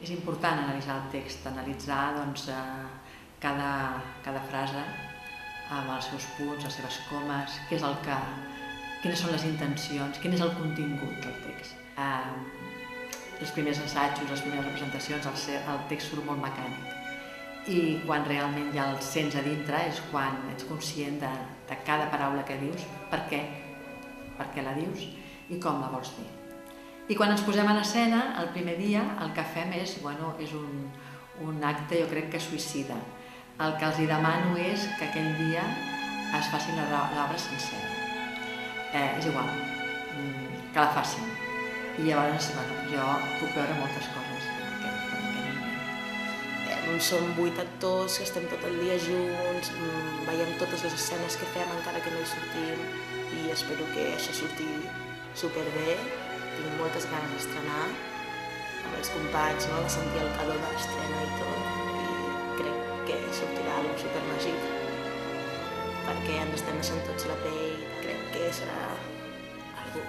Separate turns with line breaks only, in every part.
És important analitzar el text, analitzar cada frase amb els seus punts, les seves comes, quines són les intencions, quin és el contingut del text. Els primers assajos, les primeres representacions, el text surt molt mecànic. I quan realment ja el sents a dintre és quan ets conscient de cada paraula que dius, per què la dius i com la vols dir. I quan ens posem en escena, el primer dia el que fem és un acte, jo crec que suïcida. El que els demano és que aquell dia es facin l'obra sencera. És igual, que la facin. I llavors jo puc veure moltes coses en aquest moment.
Som 8 actors que estem tot el dia junts, veiem totes les escenes que fem encara que no hi sortim i espero que això surti superbé. Tinc moltes ganes d'estrenar amb els companys, de sentir el calor de l'estrena i tot, i crec que sortirà alguna cosa supermàgic perquè ens estem deixant tots la pell, crec que serà algú.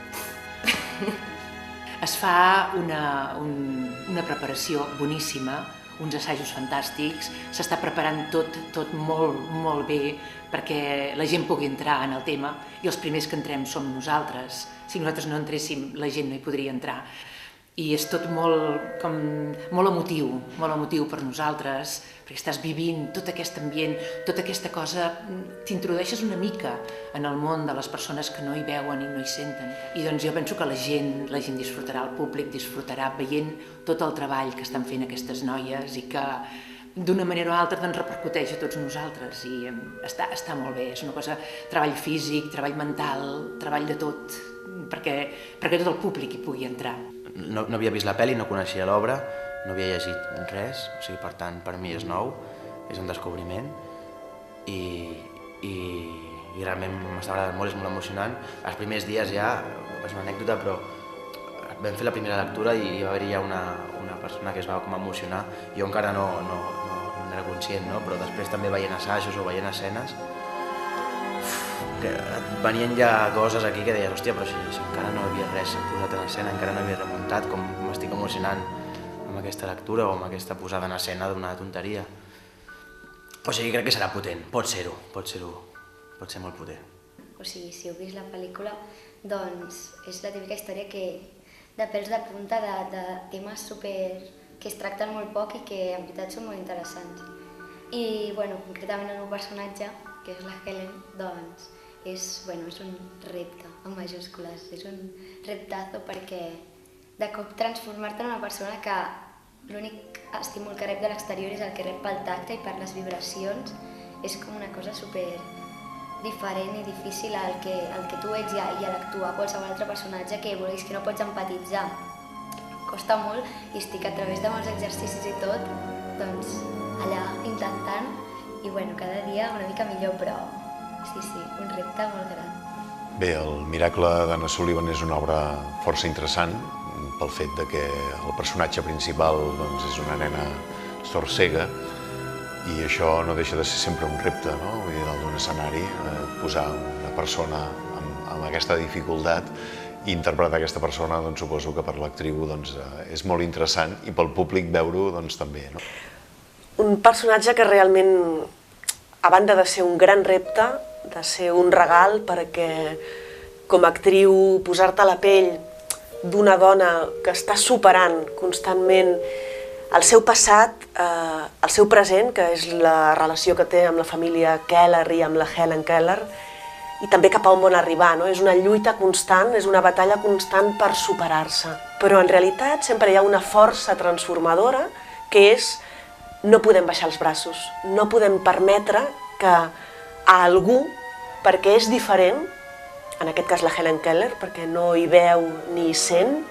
Es fa una preparació boníssima, uns assajos fantàstics, s'està preparant tot molt bé perquè la gent pugui entrar en el tema i els primers que entrem som nosaltres. Si nosaltres no entréssim, la gent no hi podria entrar. I és tot molt emotiu per nosaltres, perquè estàs vivint tot aquest ambient, tota aquesta cosa, t'introdueixes una mica en el món de les persones que no hi veuen i no hi senten. I doncs jo penso que la gent disfrutarà, el públic disfrutarà veient tot el treball que estan fent aquestes noies i que d'una manera o altra doncs repercuteix a tots nosaltres i està molt bé, és una cosa, treball físic, treball mental, treball de tot, perquè tot el públic hi pugui entrar.
No havia vist la pel·li, no coneixia l'obra, no havia llegit res, o sigui, per tant, per mi és nou, és un descobriment i realment m'està agradant molt, és molt emocionant. Els primers dies ja, és una anècdota, però vam fer la primera lectura i va haver-hi ja una persona que es va com emocionar. Jo encara no n'era conscient, no? Però després també veient assajos o veient escenes, que venien ja coses aquí que deies, hòstia, però si encara no havia res posat en escena, encara no havia remuntat, com m'estic emocionant amb aquesta lectura o amb aquesta posada en escena d'una tonteria. O sigui, crec que serà potent, pot ser molt potent.
O sigui, si heu vist la pel·lícula, doncs és la típica història que de pèls de punta de temes que es tracten molt poc i que en veritat són molt interessants. I, concretament el meu personatge, que és la Helen, doncs és un repte en majúscules, és un reptazo perquè de cop transformar-te en una persona que l'únic estímul que rep de l'exterior és el que rep pel tacte i per les vibracions, és com una cosa super diferent i difícil al que tu ets i a l'actuar qualsevol altre personatge que vulguis que no pots empatitzar. Costa molt i estic a través de molts exercicis i tot, doncs allà intentant i cada dia una mica millor, però sí, un repte molt gran.
Bé, el Miracle d'Anna Sullivan és una obra força interessant pel fet que el personatge principal és una nena sordcega i això no deixa de ser sempre un repte, no? Vull dir, dalt d'un escenari, posar una persona amb aquesta dificultat i interpretar aquesta persona, suposo que per l'actriu és molt interessant i pel públic veure-ho també.
Un personatge que realment, a banda de ser un gran repte, de ser un regal, perquè com a actriu posar-te a la pell d'una dona que està superant constantment el seu passat, el seu present, que és la relació que té amb la família Keller i amb la Helen Keller, i també cap a on vol arribar, no? És una lluita constant, és una batalla constant per superar-se. Però en realitat sempre hi ha una força transformadora que és no podem baixar els braços, no podem permetre que a algú, perquè és diferent, en aquest cas la Helen Keller, perquè no hi veu ni hi sent,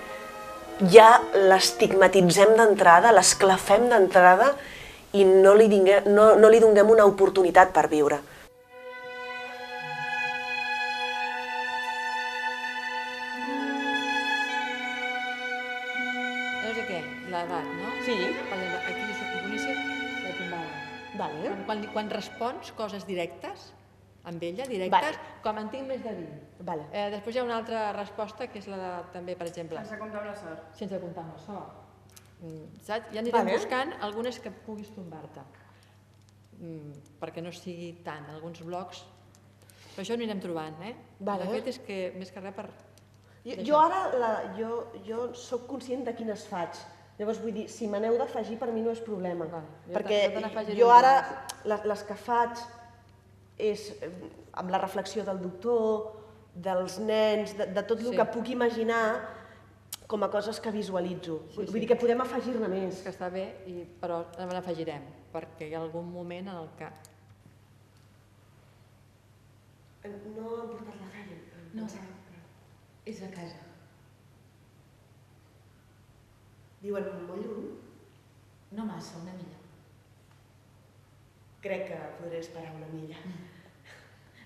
ja l'estigmatitzem d'entrada, l'esclafem d'entrada i no li donem una oportunitat per viure.
No sé què, l'edat, no?
Sí.
Aquí jo soc boníssim, la tombada. Quan respons coses directes, amb ella, directes, com en tinc més de 20. Després hi ha una altra resposta, que és la de, també, per exemple...
Sense comptar amb la sort.
Sense comptar amb la sort. saps? Ja anirem buscant algunes que puguis tombar-te, perquè no sigui tant, alguns blocs, però això ho anirem trobant, eh? De fet és que, més que res per...
Jo ara, jo soc conscient de quines faig. Llavors vull dir, si me n'heu d'afegir per mi no és problema. Perquè jo ara les que faig és amb la reflexió del doctor, dels nens, de tot el que puc imaginar com a coses que visualitzo. Vull dir que podem afegir-ne més.
Que està bé, però n'afegirem, perquè hi ha algun moment en el que...
No han portat la feina.
No, és a casa.
Diuen molt lluny?
No massa, una milla.
Crec que podré esperar una milla.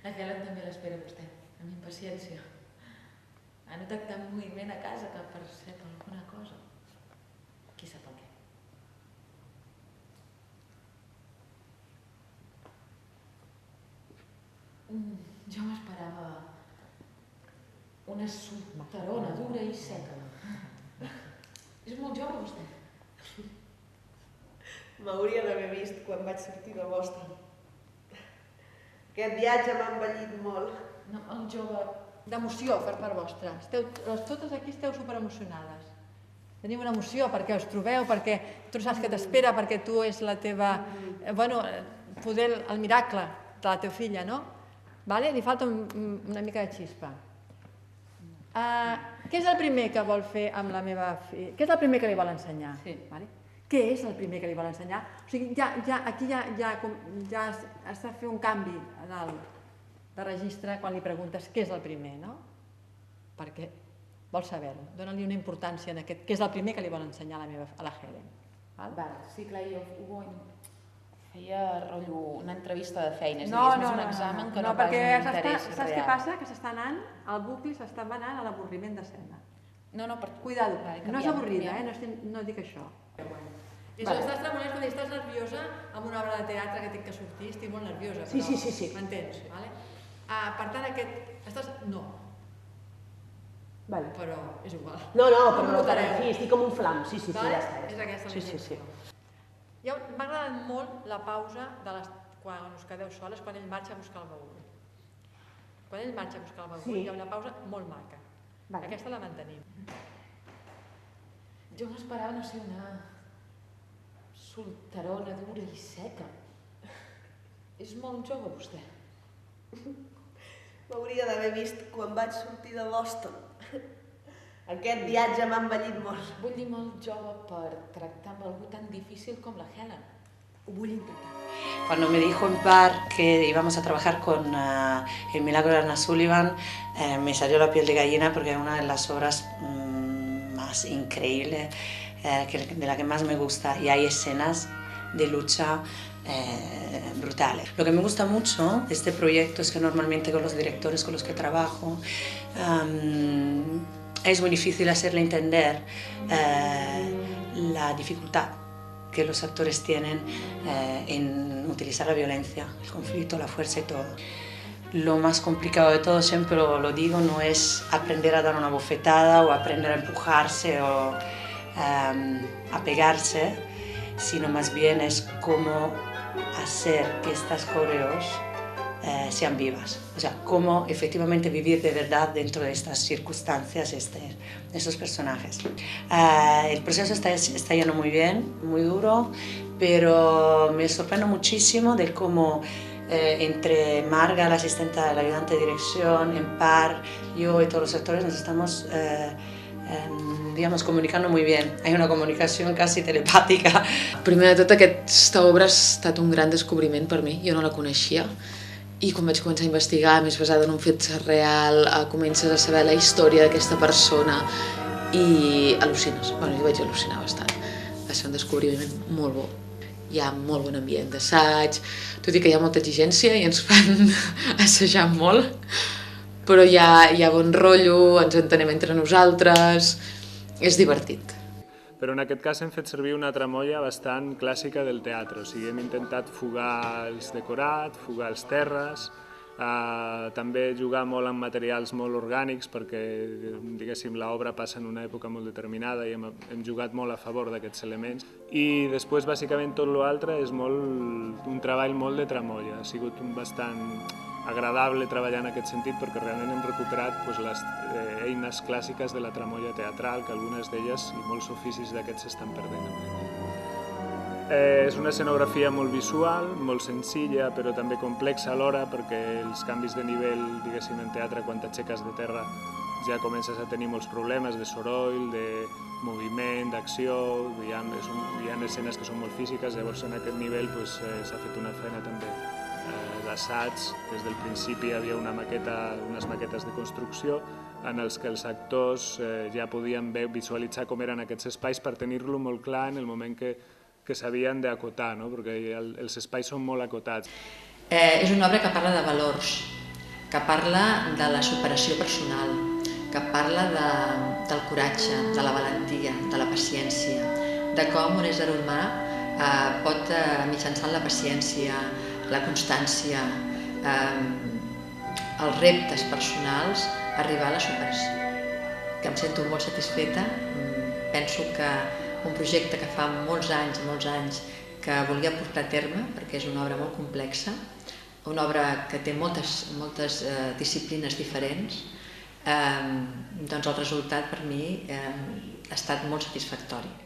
La Helen també l'espera vostè, amb impaciència. Ha notat tant moviment a casa que percep alguna cosa. Qui sap el què? Jo m'esperava una solterona dura i seca. És molt jove vostè.
M'hauria d'haver vist quan vaig sortir de Boston. Aquest viatge m'ha envellit molt.
No, el jove...
D'emoció per part vostra. Totes aquí esteu superemocionades. Teniu una emoció perquè us trobeu, perquè tu saps que t'espera, perquè tu és la teva... Bueno, poder el miracle de la teva filla, no? Li falta una mica de xispa. Què és el primer que vol fer amb la meva filla? Què és el primer que li vol ensenyar? Què és el primer que li vol ensenyar? O sigui, aquí ja has de fer un canvi de registre quan li preguntes què és el primer, no? Perquè vol saber-ho. Dóna-li una importància en aquest... Què és el primer que li vol ensenyar a la Helen?
Sí, clar, jo feia rotllo una entrevista de feina, és
No,
més un examen que no pas
perquè
un interès
saps què
real.
passa? Que s'està anant, el bucle s'està anant a l'avorriment d'escena.
No, per...
Cuidado,
Vale,
no és avorrida, no dic això. I si estàs tremolant, quan estàs nerviosa amb una obra de teatre que tinc que sortir, estic molt nerviosa, però
Sí.
m'entens, vale? Per tant, estàs... No, però és igual.
No, però sí, estic com un flam, sí, ja està.
És aquesta la intenció. M'ha agradat molt la pausa quan us quedeu soles, quan ell marxa a buscar el baúl. Quan ell marxa a buscar el baúl hi ha una pausa molt maca. Aquesta la mantenim.
Jo m'esperava, no sé, una solterona dura i seca. És molt jove, vostè.
M'hauria d'haver vist quan vaig sortir de Boston. Aquest viatge m'ha envellit molt.
Vull dir molt jove per tractar amb algú tan difícil com la Helen.
Ho vull intentar.
Cuando me dijo en par que íbamos a trabajar con El Milagro de Anna Sullivan, me salió la piel de gallina porque es una de las obras más increíbles, de la que más me gusta, y hay escenas de lucha brutales. Lo que me gusta mucho de este proyecto es que normalmente con los directores con los que trabajo es muy difícil hacerle entender la dificultad que los actores tienen en utilizar la violencia, el conflicto, la fuerza y todo. Lo más complicado de todo, siempre lo digo, no es aprender a dar una bofetada o aprender a empujarse o a pegarse, sino más bien es cómo hacer que estas coreos sean vivas. O sea, cómo efectivamente vivir de verdad dentro de estas circunstancias, estos personajes. El proceso está yendo muy bien, muy duro, pero me sorprende muchísimo de cómo entre Marga, la asistente, la ayudante de dirección, Empar, yo y todos los actores nos estamos digamos, comunicando muy bien. Hay una comunicació quasi telepàtica.
Primer de tot, aquesta obra ha estat un gran descobriment per mi, jo no la coneixia, i quan vaig començar a investigar, més basada en un fet real, comences a saber la història d'aquesta persona i al·lucines. Bueno, jo vaig al·lucinar bastant. Va ser un descobriment molt bo. Hi ha molt bon ambient d'assaig, tot i que hi ha molta exigència i ens fan assajar molt, però hi ha bon rotllo, ens entenem entre nosaltres, és divertit.
Però en aquest cas hem fet servir una tramoia bastant clàssica del teatre, o sigui, hem intentat fugar els decorats, fugar els terres, També jugar molt amb materials molt orgànics perquè, diguéssim, l'obra passa en una època molt determinada i hem jugat molt a favor d'aquests elements. I després, bàsicament, tot l'altre és un treball molt de tramoia. Ha sigut bastant agradable treballar en aquest sentit perquè realment hem recuperat les eines clàssiques de la tramoia teatral, que algunes d'elles i molts oficis d'aquests s'estan perdent. És una escenografia molt visual, molt senzilla, però també complexa alhora, perquè els canvis de nivell, diguéssim, en teatre, quan t'aixeques de terra, ja comences a tenir molts problemes de soroll, de moviment, d'acció, hi ha escenes que són molt físiques, llavors en aquest nivell s'ha fet una feina també d'assaig. Des del principi hi havia unes maquetes de construcció en els que els actors ja podien visualitzar com eren aquests espais per tenir-lo molt clar en el moment que s'havien d'acotar, perquè els espais són molt acotats.
És una obra que parla de valors, que parla de la superació personal, que parla del coratge, de la valentia, de la paciència, de com un ésser humà pot, mitjançant la paciència, la constància, els reptes personals, arribar a la superació. Que em sento molt satisfeta, penso que un projecte que fa molts anys que volia portar a terme, perquè és una obra molt complexa, una obra que té moltes disciplines diferents, doncs el resultat per mi ha estat molt satisfactori.